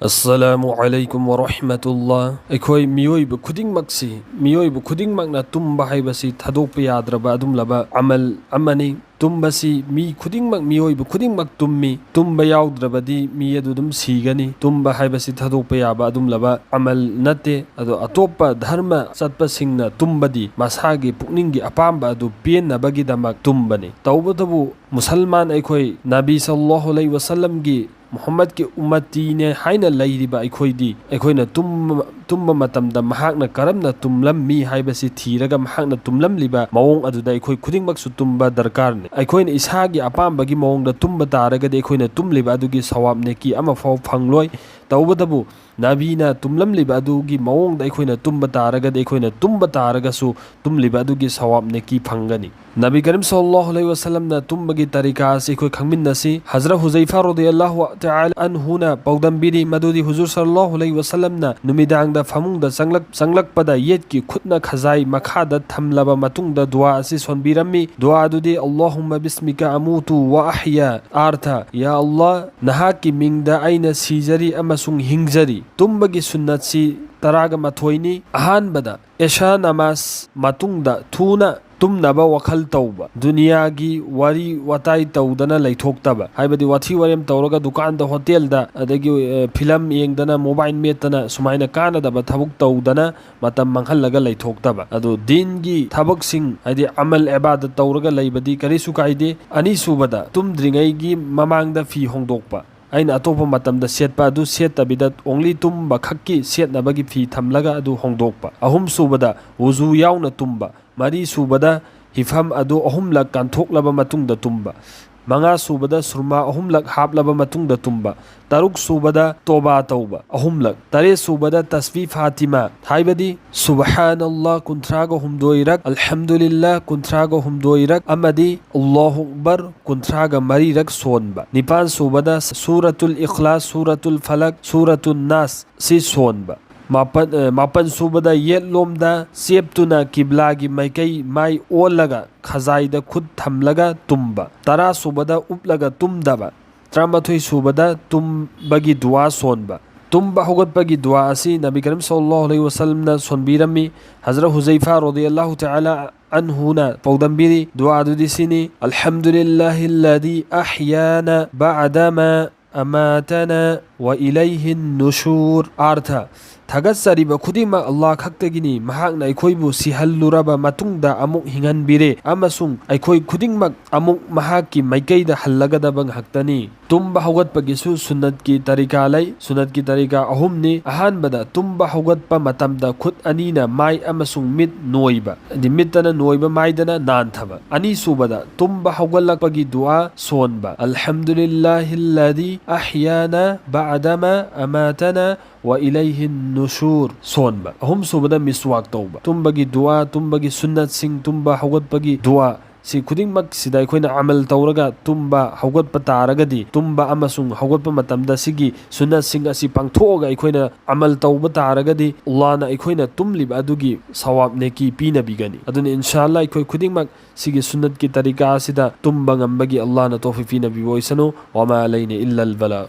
अस्सलामुअलैकुम वरहमतुल्लाह। अखोई मियोइब खुदिंगमक्सी मियोइब खुदिंगमक्ना तुम्बा हाइबसी थादोक्प याद्रबा अदुमलबा अमल अमनी। तुम्बसी मी खुदिंगमक मियोइब खुदिंगमक तुम्मी तुम्बा याउद्रबदी मी अदुदुम सीगनी। तुम्बा हाइबसी थादोक्प याबा अदुमलबा अमल नते। अदो अतोप्पा धर्म चत्पसिंगना तुम्बदी मसागी पुक्निंगी अपाम्बा अदु पेन्नबगीदमक तुम्बनी। तौबतबु मुसलमान अखोई नबी सल्लल्लाहु अलैहि वसल्लम की मोहम्मद के उम्मती ने हाइना लैरिबा अखोइदी अखोइना तुम्बा मतमदा महाकना करमना तुमलम्मी हाइबसी थीरगा महाकना तुमलमलिबा मवोंग अदुदा अखोइ खुदिंगमकसु तुम्बा दरकारने। अखोइना इसागी अपाम्बगी मवोंगदा तुम्बा तारगदि अखोइना तुमलिबा अदुगी सवाबने की अमा फाव फंगलोय। तौबतबु नबीना तुमलमलिबा अदुगी मवोंगदा अखोइना तुम्बा तारगदि अखोइना तुम्बा तारगसु तुमलिबा अदुगी सवाबने की फंगनी। नबी करीम सल्लल्लाहु अलैहि वसल्लम ना तुम्बगी तरीका से अखोइ खंगमिन्नसी। हजरत हुज़ैफा रदियल्लाहु तआला अन्हुना पौदम्बिरी मदुदी हुजूर सल्लल्लाहु अलैहि वसल्लम ना नुमिदांगदा फमुंगदा संगलकपदा येतकी खुदना खजाई मखादा थमलबा मतुंगदा दुआ असि सोनबिरम्मी। दुआ अदुदी अल्लाहुम्मा बिस्मिका अमूतु व अहया। अर्थ या अल्लाह नहाकी मिंगदा आइना सीजरी अमसुंग हिंगजरी। तुम्बगी सुन्नतसी तरागा मथोइनी। अहानबदा एशा नमाज मतुंगदा थूना तुम्नबा वखल तौबा दुनियागी वारी वताई तौदना लैथोक्तबा हाइबदी वाथी वरेम तौरगा दुकानदा होटेलदा अदगी फिल्म येंगदना मोबाइल मेतना सुमाइना कानदबा थबुक तौदना मतम मंगहल्लगा लैथोक्तबा। अदो दीनगी थबकसिंग हाइदि अमल इबादत तौरगा लैबदी करिसु काइदे। अनीसुबदा तुमद्रिंगैगी ममांगदा फी होंदोकपा अैना अतोपा मतमदा सेटपा अदु सेटतबिदा ओंली तुम्बा खक्की सेटनबगी फी थमलगा अदु होंदोकपा। अहुम सुबदा वुजू याउना तुम्बा। मरी सूबदा हिफम अदु अहुमलक कांथोकलबा मतुंगदा तुम्बा। मंगा सूबदा सुरमा अहुमलक हापलबा मतुंगदा तुम्बा। तरुक सूबदा तोबा तौबा अहुमलक। तरे सूबदा तस्बीह फातिमा हाइबदी सुबहानल्लाह कुंथ्रागो हुमदोइरक अल्हम्दुलिल्लाह कुंथ्रागो हुमदोइरक अमदी अल्लाहु अकबर कुंथ्रागा मरीरक सोनबा। निपान सूबदा सूरतुल इखलास सूरतुल फलक सूरतुल नास सी सोनबा। मापन सूबदा येलोमदा सेप्तुना किबलागी मैकई माई ओलगा खजाइदा खुद थमलगा तुम्बा। तरा सूबदा उपलगा तुम्दबा। त्रमथोई सूबदा तुम्बगी दुआ सोनबा। तुम्बा होगतपगी दुआ असि नबी करीम सल्लल्लाहु अलैहि वसल्लम ना सोनबिरम्मी। हजरत हुज़ैफा रदियल्लाहु तआला अन्हुना पौदम्बिरी दुआ अदुदिसिनी अल्हम्दुलिल्लाहिल्लज़ी अहयाना बअदमा अमातना व इलैहि नुशूर। अर्थ थगत्सरिबा खुदिमा अल्लाह खक्तगिनी महाकना अखोइबु सिहल्लुरबा मतुंगदा अमुक हिंगनबिरे अमसुंग अखोइ खुदिंगमक अमुक महाकी मैकैदा हल्लगदबा हक्तनी। तुम्बा होगतपगिसु सुन्नत की तरीका लै। सुन्नत की तरीका अहुमनी। अहानबदा तुम्बा होगतपा मतमदा खुद अनीना माई अमसुंग मित नोइबा मित्तना नोइबा माइदना नानथबा। अनीसुबदा तुम्बा होगलकपगी दुआ सोनबा अल्हम्दुलिल्लाहिल्लज़ी अहयाना बअदमा अमातना व इलैहि नुशूर सोनबा। अहुम सुबदा मिसवाक तौबा। तुम्बगी दुआ तुम्बगी सुन्नत सिंग तुम्बा होगतपगी दुआ सी खुदिंगमक सिदा अखोइना अमल तौरगा तुम्बा होगतपा तारगदी तुम्बा अमसुंग होगतपा मतमदा सिगी सुन्नत सिंग असि पांगथोगा अखोइना अमल तौबा तारगदी अल्लाहना अखोइना तुमलिबा अदुगी सवाब नेकी पीनबिगनी। अदुन इंशाअल्लाह अखोइ खुदिंगमक सिगी सुन्नत की तरीका सिदा तुम्बा ngambagi अल्लाहना तौफीक पीनबि ओइसनो वमा अलैना इल्लल बला।